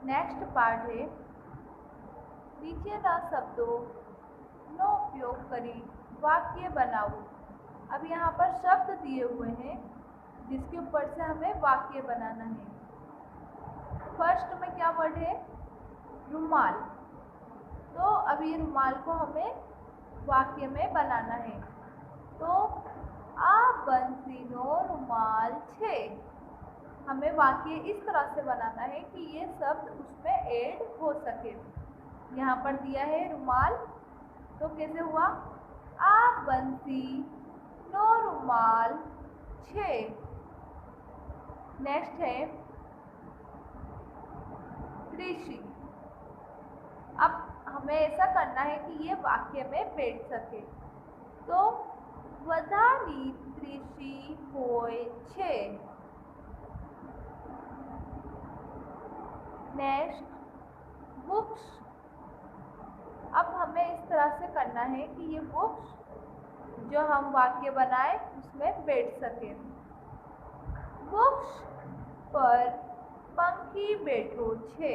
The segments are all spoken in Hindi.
नेक्स्ट पार्ट है નીચેના શબ્દોનો उपयोग કરી वाक्य बनाओ। अब यहाँ पर शब्द दिए हुए हैं जिसके ऊपर से हमें वाक्य बनाना है। फर्स्ट में क्या वर्ड है? रुमाल। तो अब ये रुमाल को हमें वाक्य में बनाना है। तो आ बंसीनो रुमाल छे। हमें वाक्य इस तरह से बनाना है कि ये शब्द उसमें ऐड हो सके। यहाँ पर दिया है रुमाल, तो कैसे हुआ? आ बंसी नो रुमाल छे। नेक्स्ट है कृषि। अब हमें ऐसा करना है कि ये वाक्य में बैठ सके। तो વધારી कृषि होय छे। Next books. अब हमें इस तरह से करना है कि ये बुक्स जो हम वाक्य बनाए उसमें बैठ सके। बुक्स पर पंखी बैठो छे।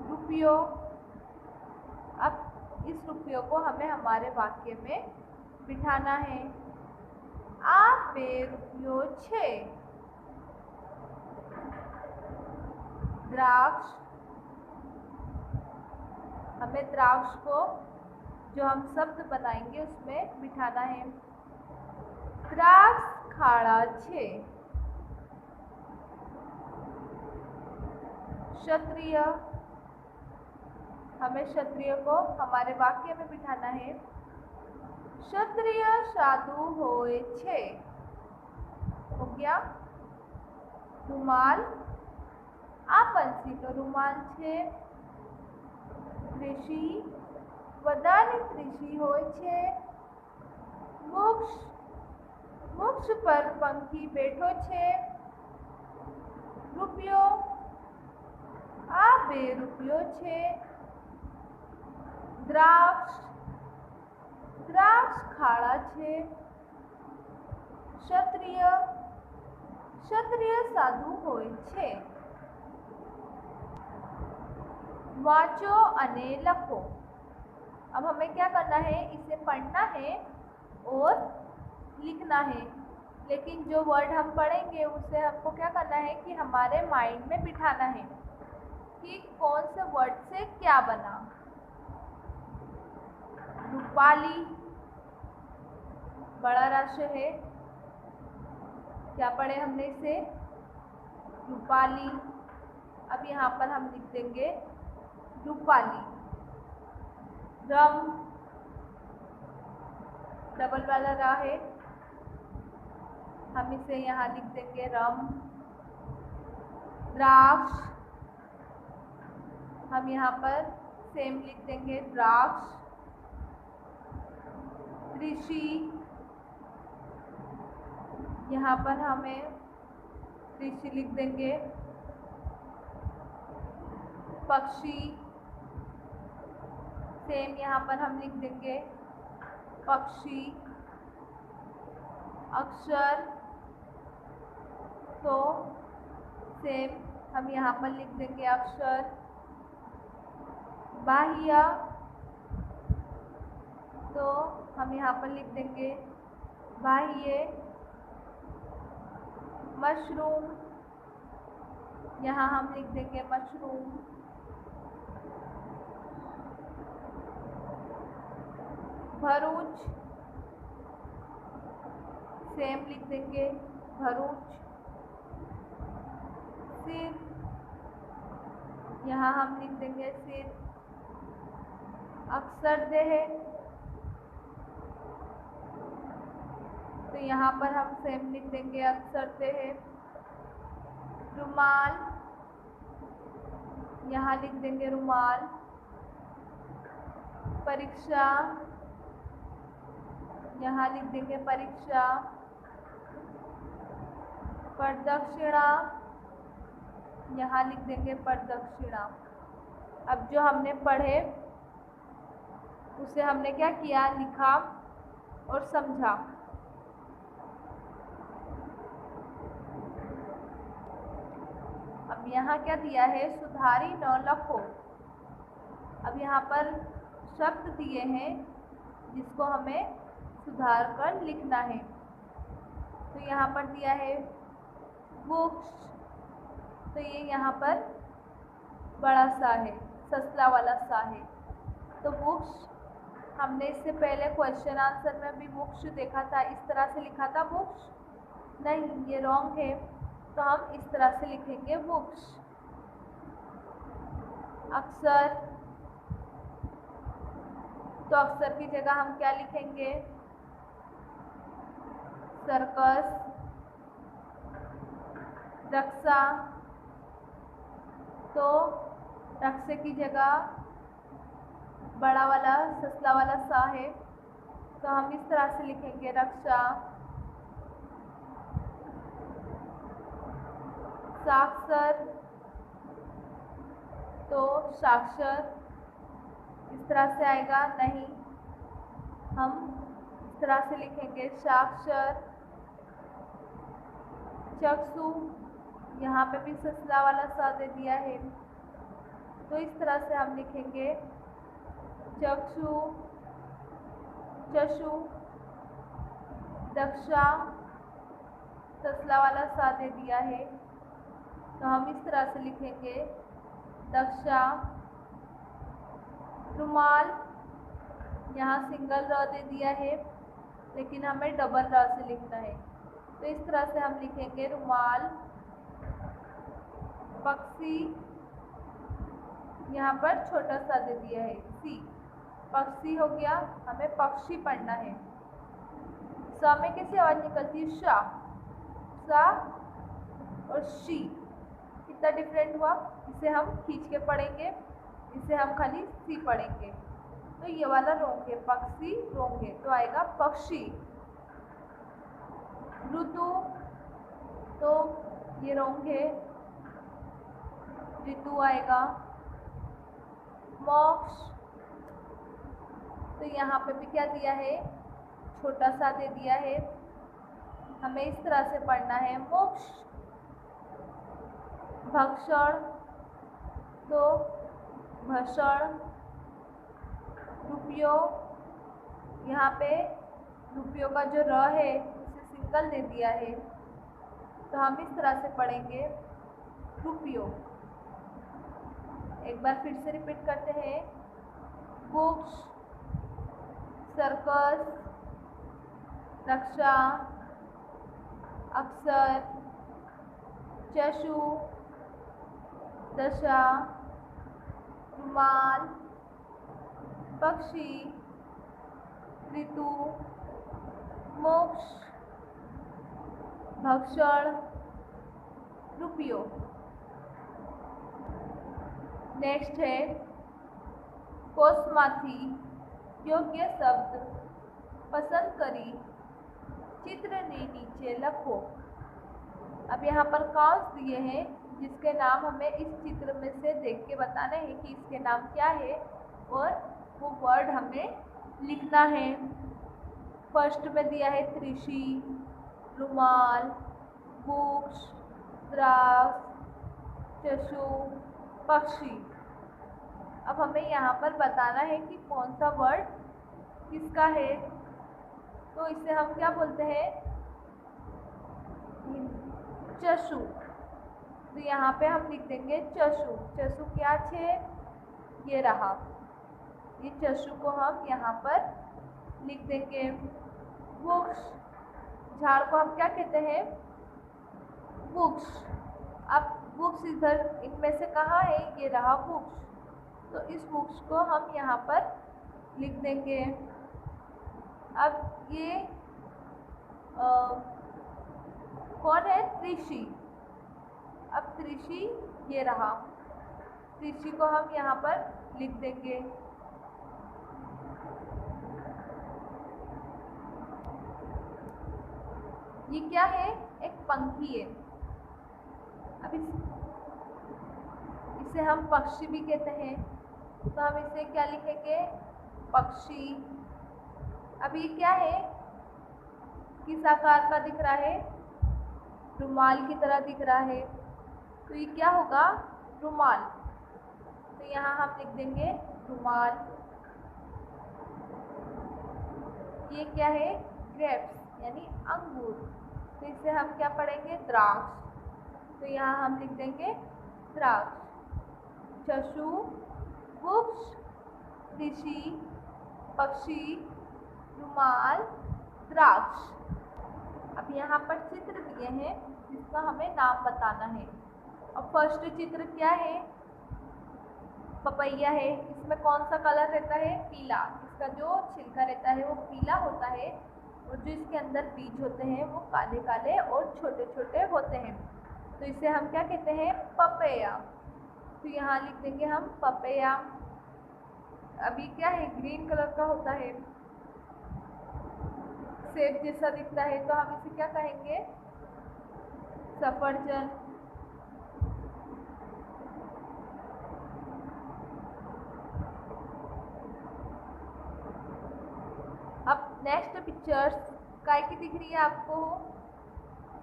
रुपयो। अब इस रुपयों को हमें हमारे वाक्य में बिठाना है। आ 2 रुपयो छे। द्राक्ष। हमें द्राक्ष को जो हम शब्द बनाएंगे उसमें बिठाना है। द्राक्ष खाड़ा छे। क्षत्रिय। हमें क्षत्रिय को हमारे वाक्य में बिठाना है। क्षत्रिय साधु होय छे। हो गया। रुमाल। आ पंछीनो रुमाल छे। कृषि। વધારે कृषि होय छे। वृक्ष पर पंखी बैठो छे। रुपयो। आ 2 रुपयो छे। द्राक्ष खाड़ा छे। क्षत्रिय साधु होय छे। वाचो अने लखो। अब हमें क्या करना है? इसे पढ़ना है और लिखना है। लेकिन जो वर्ड हम पढ़ेंगे उसे हमको क्या करना है कि हमारे माइंड में बिठाना है कि कौन से वर्ड से क्या बना। रूपाली बड़ा राष्ट्र है। क्या पढ़े हमने इसे? रूपाली। अब यहाँ पर हम लिख देंगे रूपाली। रम डबल वाला रा है, हम इसे यहाँ लिख देंगे रम। द्राक्ष हम यहाँ पर सेम लिख देंगे द्राक्ष। कृषि यहाँ पर हमें कृषि लिख देंगे। पक्षी सेम यहाँ पर हम लिख देंगे पक्षी। अक्षर तो सेम हम यहाँ पर लिख देंगे अक्षर। बाह्य तो हम यहाँ पर लिख देंगे बाह्य। मशरूम यहाँ हम लिख देंगे मशरूम। भरूच सेम लिख देंगे भरूच। सिर यहाँ हम लिख देंगे सिर। अक्षरदेह तो यहाँ पर हम सेम लिख देंगे अक्षरदेह। रुमाल यहाँ लिख देंगे रुमाल। परीक्षा यहाँ लिख देंगे परीक्षा। प्रदक्षिणा यहाँ लिख देंगे प्रदक्षिणा। अब जो हमने पढ़े उसे हमने क्या किया? लिखा और समझा। अब यहाँ क्या दिया है, सुधारी न लखो। अब यहाँ पर शब्द दिए हैं जिसको हमें सुधार कर लिखना है। तो यहाँ पर दिया है बुक्स, तो ये यहाँ पर बड़ा सा है, ससला वाला सा है। तो बुक्स, हमने इससे पहले क्वेश्चन आंसर में भी बुक्स देखा था, इस तरह से लिखा था बुक्स, नहीं ये रॉन्ग है। तो हम इस तरह से लिखेंगे बुक्स। अक्सर, तो अक्सर की जगह हम क्या लिखेंगे, सर्कस। रक्षा, तो रक्षे की जगह बड़ा वाला ससला वाला सा है, तो हम इस तरह से लिखेंगे रक्षा। साक्षर, तो साक्षर इस तरह से आएगा, नहीं हम इस तरह से लिखेंगे साक्षर। चक्षु, यहाँ पे भी ससला वाला सा दे दिया है, तो इस तरह से हम लिखेंगे चक्षु। चक्षु। दक्षा, ससला वाला सा दे दिया है, तो हम इस तरह से लिखेंगे दक्षा। रुमाल, यहाँ सिंगल र दे दिया है, लेकिन हमें डबल र से लिखना है, तो इस तरह से हम लिखेंगे रुमाल। पक्षी, यहाँ पर छोटा सा दे दिया है सी, पक्षी हो गया, हमें पक्षी पढ़ना है। स में कैसी आवाज निकलती है, शा, सा और शी, कितना डिफरेंट हुआ। इसे हम खींच के पढ़ेंगे, इसे हम खाली सी पढ़ेंगे, तो ये वाला रोंग है, पक्षी रोंग है, तो आएगा पक्षी। ऋतु, तो ये रोंग है, ऋतु आएगा। मोक्ष, तो यहाँ पे भी क्या दिया है, छोटा सा दे दिया है, हमें इस तरह से पढ़ना है मोक्ष। भक्षण, तो भक्षण। रुपयों, यहाँ पे रुपयों का जो र है उसे सिंगल दे दिया है, तो हम इस तरह से पढ़ेंगे रुपयों। एक बार फिर से रिपीट करते हैं, बुक्स, सर्कस, रक्षा, अक्सर, चक्षु, दशा, रुमाल, पक्षी, ऋतु, मोक्ष, भक्षण, रुपयों। नेक्स्ट है कोसमाथी योग्य शब्द पसंद करी चित्र ने नीचे लिखो। अब यहाँ पर कॉन्स दिए हैं जिसके नाम हमें इस चित्र में से देख के बताना है कि इसके नाम क्या है और वो वर्ड हमें लिखना है। फर्स्ट में दिया है त्रिशी, रुमाल, बुक्स, द्रास, चक्षु, पक्षी। अब हमें यहाँ पर बताना है कि कौन सा वर्ड किसका है, तो इसे हम क्या बोलते हैं, चक्षु। तो यहाँ पे हम लिख देंगे चक्षु। चक्षु क्या छे, ये रहा, ये चक्षु को हम यहाँ पर लिख देंगे। बुक्स, झाड़ को हम क्या कहते हैं, बुक्स। अब बुक्स इधर इनमें से कहाँ है, ये रहा बुक्स, तो इस बुक्स को हम यहाँ पर लिख देंगे। अब ये कौन है, त्रिशी। अब त्रिशी ये रहा, त्रिशी को हम यहाँ पर लिख देंगे। ये क्या है, एक पंखी है। अब इसे हम पक्षी भी कहते हैं, तो हम इसे क्या लिखेंगे, पक्षी। अब ये क्या है, किस आकार का दिख रहा है, रुमाल की तरह दिख रहा है, तो ये क्या होगा? रुमाल। तो यहाँ हम लिख देंगे रुमाल। ये क्या है? ग्रेप्स यानी अंगूर। तो इसे हम क्या पढ़ेंगे? द्राक्ष। तो यहाँ हम लिख देंगे द्राक्ष। चक्षु, वृक्ष, ऋषि, पक्षी, रुमाल, द्राक्ष। अब यहाँ पर चित्र दिए हैं जिसका हमें नाम बताना है। अब फर्स्ट चित्र क्या है? पपैया है। इसमें कौन सा कलर रहता है? पीला। इसका जो छिलका रहता है वो पीला होता है और जो इसके अंदर बीज होते हैं वो काले काले और छोटे छोटे होते हैं। तो इसे हम क्या कहते हैं? पपैया। तो यहाँ लिख देंगे हम पपैया। अभी क्या है? ग्रीन कलर का होता है, सेब जैसा दिखता है, तो हम इसे क्या कहेंगे? सफरजन। अब नेक्स्ट पिक्चर्स काय की दिख रही है आपको?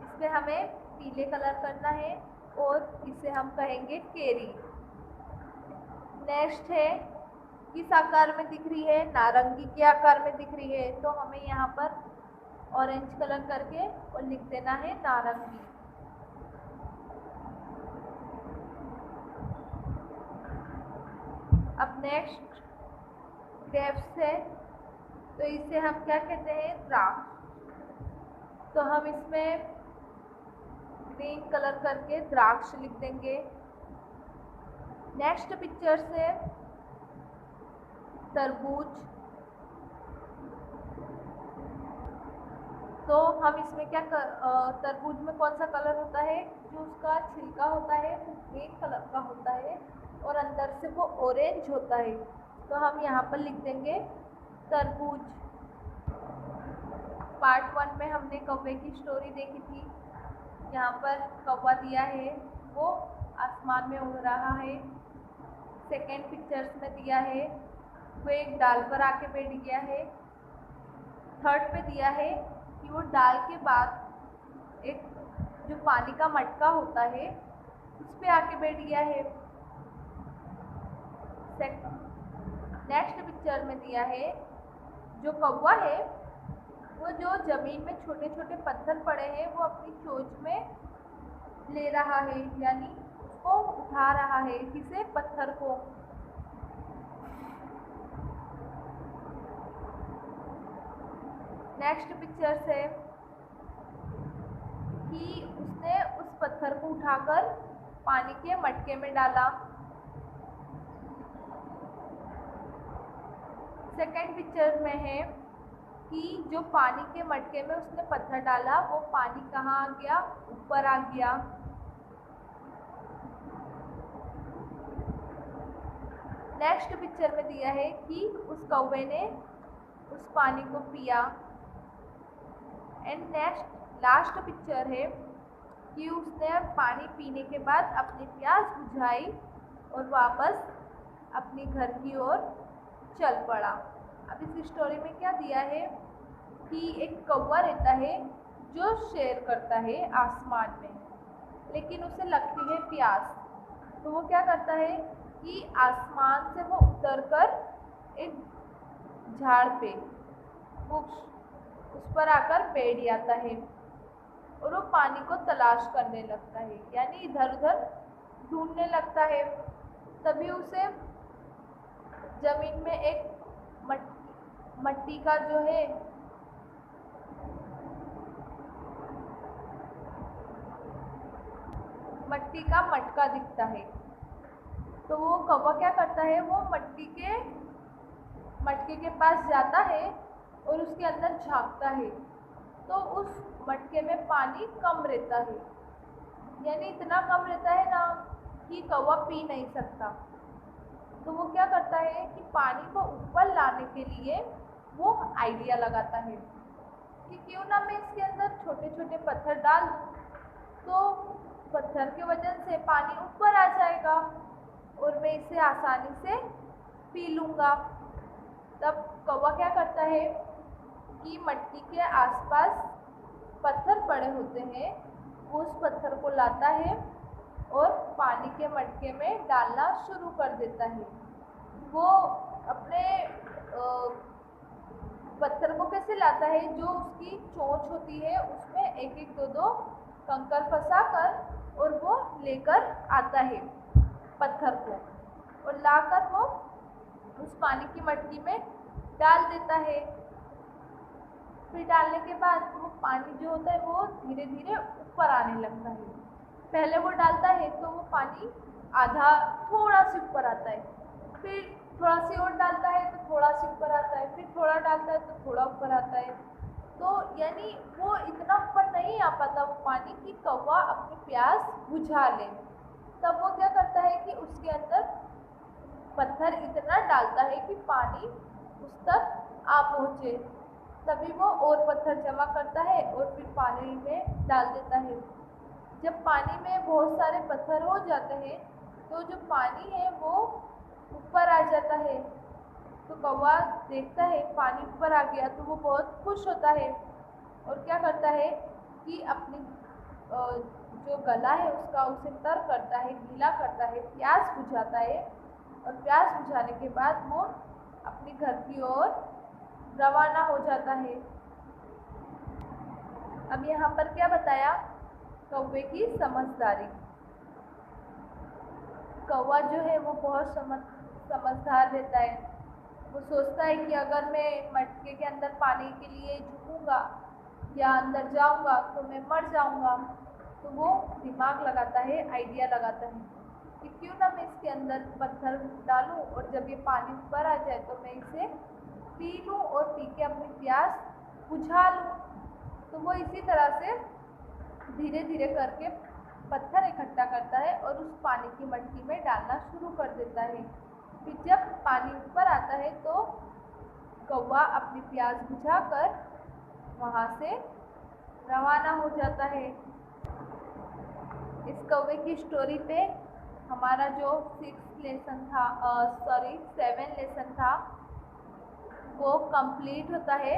इसमें हमें पीले कलर करना है और इसे हम कहेंगे केरी। नेक्स्ट है किस आकार में दिख रही है? नारंगी के आकार में दिख रही है, तो हमें यहाँ पर ऑरेंज कलर करके और लिख देना है नारंगी। अब नेक्स्ट ग्रेप्स है, तो इसे हम क्या कहते हैं? द्राक्ष। तो हम इसमें ग्रीन कलर करके द्राक्ष लिख देंगे। नेक्स्ट पिक्चर से तरबूज। तो हम इसमें क्या तरबूज में कौन सा कलर होता है? जो उसका छिलका होता है वो ग्रीन कलर का होता है और अंदर से वो ऑरेंज होता है। तो हम यहाँ पर लिख देंगे तरबूज। पार्ट 1 में हमने कौवे की स्टोरी देखी थी। यहाँ पर कौवा दिया है, वो आसमान में उड़ रहा है। सेकेंड पिक्चर्स में दिया है वो एक डाल पर आके बैठ गया है। थर्ड पे दिया है कि वो डाल के बाद एक जो पानी का मटका होता है उस पे आके बैठ गया है। नेक्स्ट पिक्चर में दिया है जो कौवा है वो जो जमीन में छोटे छोटे पत्थर पड़े हैं वो अपनी चोंच में ले रहा है, यानी उसको उठा रहा है। किसे? पत्थर को। नेक्स्ट पिक्चर से कि उसने उस पत्थर को उठाकर पानी के मटके में डाला। सेकंड पिक्चर में है कि जो पानी के मटके में उसने पत्थर डाला वो पानी कहाँ आ गया? ऊपर आ गया। नेक्स्ट पिक्चर में दिया है कि उस कौवे ने उस पानी को पिया। एंड नेक्स्ट लास्ट पिक्चर है कि उसने पानी पीने के बाद अपनी प्यास बुझाई और वापस अपने घर की ओर चल पड़ा। अब इस स्टोरी में क्या दिया है कि एक कौवा रहता है जो सैर करता है आसमान में, लेकिन उसे लगती है प्यास। तो वो क्या करता है कि आसमान से वो उतरकर एक झाड़ पे उस पर आकर बैठ जाता है और वो पानी को तलाश करने लगता है, यानी इधर उधर ढूंढने लगता है। तभी उसे जमीन में एक मट्टी का जो है मट्टी का मटका दिखता है। तो वो कौवा क्या करता है? वो मटके के पास जाता है और उसके अंदर झांकता है, तो उस मटके में पानी कम रहता है, यानी इतना कम रहता है ना कि कौवा पी नहीं सकता। तो वो क्या करता है कि पानी को ऊपर लाने के लिए वो आइडिया लगाता है कि क्यों ना मैं इसके अंदर छोटे छोटे पत्थर डाल दूँ, तो पत्थर के वजन से पानी ऊपर आ जाएगा और मैं इसे आसानी से पी लूँगा। तब कौवा क्या करता है कि मटकी के आसपास पत्थर पड़े होते हैं, वो उस पत्थर को लाता है और पानी के मटके में डालना शुरू कर देता है। वो अपने पत्थर को कैसे लाता है, जो उसकी चोंच होती है उसमें एक एक दो दो कंकर फंसा कर और वो लेकर आता है पत्थर को, और लाकर वो उस पानी की मटकी में डाल देता है। फिर डालने के बाद वो पानी जो होता है वो धीरे धीरे ऊपर आने लगता है। पहले वो डालता है तो वो पानी आधा थोड़ा सी ऊपर आता है, फिर थोड़ा सी और डालता है तो थोड़ा सी ऊपर आता है, फिर थोड़ा डालता है तो थोड़ा ऊपर आता है। तो यानी वो इतना ऊपर नहीं आ पाता वो पानी कि कौवा अपनी प्यास बुझा ले। तब वो क्या करता है कि उसके अंदर पत्थर इतना डालता है कि पानी उस तक आ पहुँचे। तभी वो और पत्थर जमा करता है और फिर पानी में डाल देता है। जब पानी में बहुत सारे पत्थर हो जाते हैं तो जो पानी है वो ऊपर आ जाता है। तो कौवा देखता है पानी ऊपर आ गया तो वो बहुत खुश होता है और क्या करता है कि अपनी जो गला है उसका उसे तर करता है, गीला करता है, प्यास बुझाता है, और प्यास बुझाने के बाद वो अपने घर की ओर रवाना हो जाता है। अब यहाँ पर क्या बताया, कौवे की समझदारी। कौवा जो है वो बहुत समझदार रहता है। वो सोचता है कि अगर मैं मटके के अंदर पानी के लिए झुकूंगा या अंदर जाऊंगा तो मैं मर जाऊंगा। तो वो दिमाग लगाता है, आइडिया लगाता है कि क्यों ना मैं इसके अंदर पत्थर डालूं और जब ये पानी ऊपर आ जाए तो मैं इसे पी लूं और पी के अपनी प्यास बुझा लूं। तो वो इसी तरह से धीरे धीरे करके पत्थर इकट्ठा करता है और उस पानी की मटकी में डालना शुरू कर देता है। फिर जब पानी ऊपर आता है तो कौवा अपनी प्यास बुझाकर वहाँ से रवाना हो जाता है। इस कौवे की स्टोरी पे हमारा जो 7 लेसन था वो कंप्लीट होता है।